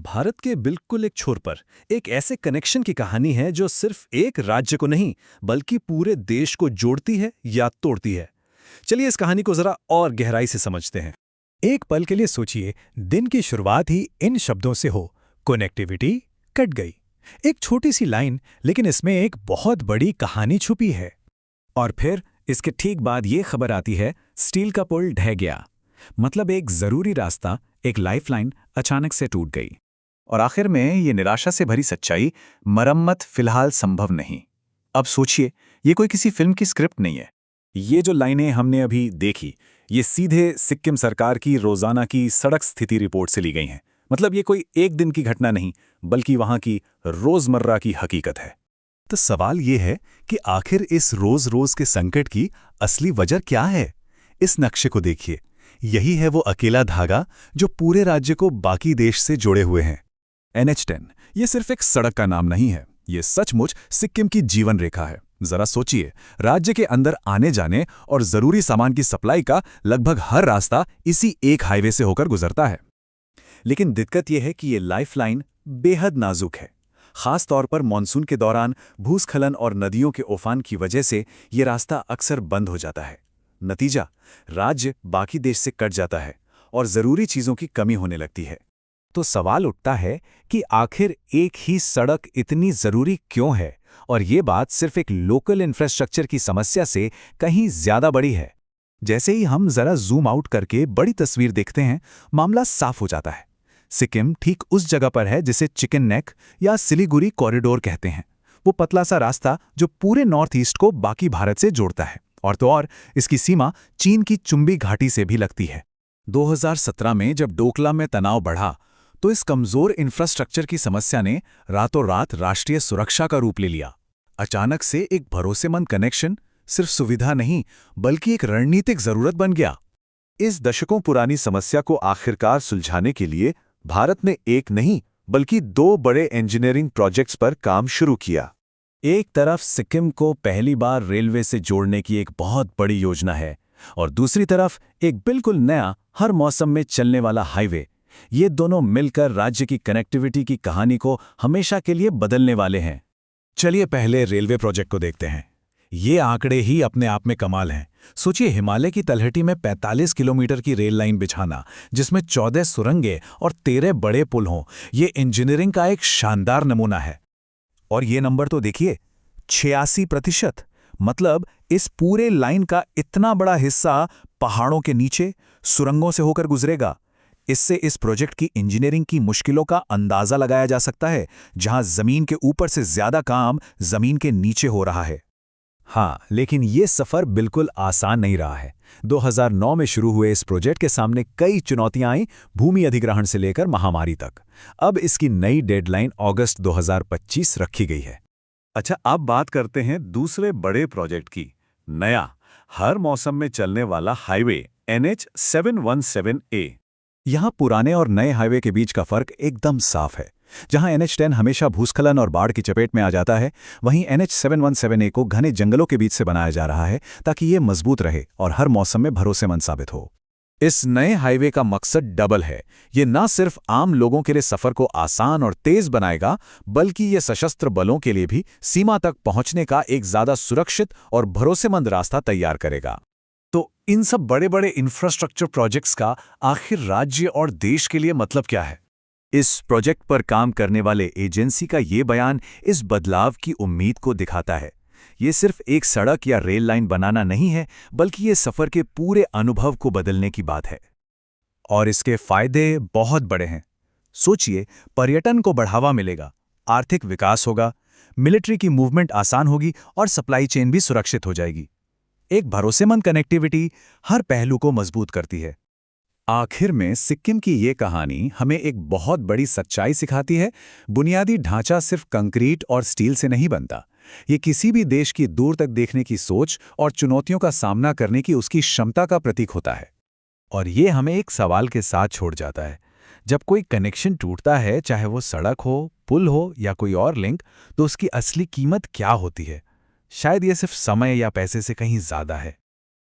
भारत के बिल्कुल एक छोर पर एक ऐसे कनेक्शन की कहानी है जो सिर्फ एक राज्य को नहीं बल्कि पूरे देश को जोड़ती है या तोड़ती है। चलिए इस कहानी को जरा और गहराई से समझते हैं। एक पल के लिए सोचिए, दिन की शुरुआत ही इन शब्दों से हो, कनेक्टिविटी कट गई। एक छोटी सी लाइन, लेकिन इसमें एक बहुत बड़ी कहानी छुपी है। और फिर इसके ठीक बाद ये खबर आती है, स्टील का पुल ढह गया। मतलब एक जरूरी रास्ता, एक लाइफलाइन अचानक से टूट गई। और आखिर में ये निराशा से भरी सच्चाई, मरम्मत फिलहाल संभव नहीं। अब सोचिए, ये कोई किसी फिल्म की स्क्रिप्ट नहीं है। ये जो लाइनें हमने अभी देखी, ये सीधे सिक्किम सरकार की रोजाना की सड़क स्थिति रिपोर्ट से ली गई हैं। मतलब ये कोई एक दिन की घटना नहीं, बल्कि वहां की रोजमर्रा की हकीकत है। तो सवाल ये है कि आखिर इस रोज-रोज के संकट की असली वजह क्या है? इस नक्शे को देखिए, यही है वो अकेला धागा जो पूरे राज्य को बाकी देश से जोड़े हुए हैं। NH10 ये सिर्फ एक सड़क का नाम नहीं है, ये सचमुच सिक्किम की जीवन रेखा है। जरा सोचिए, राज्य के अंदर आने जाने और जरूरी सामान की सप्लाई का लगभग हर रास्ता इसी एक हाईवे से होकर गुजरता है। लेकिन दिक्कत यह है कि ये लाइफलाइन बेहद नाजुक है। खास तौर पर मानसून के दौरान भूस्खलन और नदियों के उफान की वजह से ये रास्ता अक्सर बंद हो जाता है। नतीजा, राज्य बाकी देश से कट जाता है और जरूरी चीजों की कमी होने लगती है। तो सवाल उठता है कि आखिर एक ही सड़क इतनी जरूरी क्यों है, और ये बात सिर्फ एक लोकल इंफ्रास्ट्रक्चर की समस्या से कहीं ज्यादा बड़ी है। जैसे ही हम जरा जूम आउट करके बड़ी तस्वीर देखते हैं, मामला साफ हो जाता है। सिक्किम ठीक उस जगह पर है जिसे चिकन नेक या सिलीगुड़ी कॉरिडोर कहते हैं। वो पतला सा रास्ता जो पूरे नॉर्थ ईस्ट को बाकी भारत से जोड़ता है, और तो और इसकी सीमा चीन की चुंबी घाटी से भी लगती है। 2017 में जब डोकलाम में तनाव बढ़ा, तो इस कमजोर इंफ्रास्ट्रक्चर की समस्या ने रातों रात राष्ट्रीय सुरक्षा का रूप ले लिया। अचानक से एक भरोसेमंद कनेक्शन सिर्फ सुविधा नहीं, बल्कि एक रणनीतिक जरूरत बन गया। इस दशकों पुरानी समस्या को आखिरकार सुलझाने के लिए भारत ने एक नहीं बल्कि दो बड़े इंजीनियरिंग प्रोजेक्ट्स पर काम शुरू किया। एक तरफ सिक्किम को पहली बार रेलवे से जोड़ने की एक बहुत बड़ी योजना है, और दूसरी तरफ एक बिल्कुल नया, हर मौसम में चलने वाला हाईवे। ये दोनों मिलकर राज्य की कनेक्टिविटी की कहानी को हमेशा के लिए बदलने वाले हैं। चलिए पहले रेलवे प्रोजेक्ट को देखते हैं। ये आंकड़े ही अपने आप में कमाल हैं। सोचिए, हिमालय की तलहटी में 45 किलोमीटर की रेल लाइन बिछाना, जिसमें 14 सुरंगें और 13 बड़े पुल हों, ये इंजीनियरिंग का एक शानदार नमूना है। और ये नंबर तो देखिए, 86%। मतलब इस पूरे लाइन का इतना बड़ा हिस्सा पहाड़ों के नीचे सुरंगों से होकर गुजरेगा। इससे इस प्रोजेक्ट की इंजीनियरिंग की मुश्किलों का अंदाजा लगाया जा सकता है, जहां जमीन के ऊपर से ज्यादा काम जमीन के नीचे हो रहा है। हाँ, लेकिन ये सफर बिल्कुल आसान नहीं रहा है। 2009 में शुरू हुए इस प्रोजेक्ट के सामने कई चुनौतियां आईं, भूमि अधिग्रहण से लेकर महामारी तक। अब इसकी नई डेडलाइन अगस्त 2025 रखी गई है। अच्छा, अब बात करते हैं दूसरे बड़े प्रोजेक्ट की, नया, हर मौसम में चलने वाला हाईवे NH717A। यहाँ पुराने और नए हाईवे के बीच का फर्क एकदम साफ है। जहाँ NH10 हमेशा भूस्खलन और बाढ़ की चपेट में आ जाता है, वहीं NH717A को घने जंगलों के बीच से बनाया जा रहा है, ताकि ये मजबूत रहे और हर मौसम में भरोसेमंद साबित हो। इस नए हाईवे का मकसद डबल है। ये न सिर्फ आम लोगों के लिए सफर को आसान और तेज बनाएगा, बल्कि ये सशस्त्र बलों के लिए भी सीमा तक पहुंचने का एक ज्यादा सुरक्षित और भरोसेमंद रास्ता तैयार करेगा। तो इन सब बड़े बड़े इंफ्रास्ट्रक्चर प्रोजेक्ट्स का आखिर राज्य और देश के लिए मतलब क्या है? इस प्रोजेक्ट पर काम करने वाले एजेंसी का ये बयान इस बदलाव की उम्मीद को दिखाता है। ये सिर्फ एक सड़क या रेल लाइन बनाना नहीं है, बल्कि ये सफर के पूरे अनुभव को बदलने की बात है। और इसके फायदे बहुत बड़े हैं। सोचिए, पर्यटन को बढ़ावा मिलेगा, आर्थिक विकास होगा, मिलिट्री की मूवमेंट आसान होगी और सप्लाई चेन भी सुरक्षित हो जाएगी। एक भरोसेमंद कनेक्टिविटी हर पहलू को मजबूत करती है। आखिर में सिक्किम की ये कहानी हमें एक बहुत बड़ी सच्चाई सिखाती है। बुनियादी ढांचा सिर्फ कंक्रीट और स्टील से नहीं बनता। ये किसी भी देश की दूर तक देखने की सोच और चुनौतियों का सामना करने की उसकी क्षमता का प्रतीक होता है। और ये हमें एक सवाल के साथ छोड़ जाता है। जब कोई कनेक्शन टूटता है, चाहे वो सड़क हो, पुल हो या कोई और लिंक, तो उसकी असली कीमत क्या होती है? शायद ये सिर्फ समय या पैसे से कहीं ज्यादा है।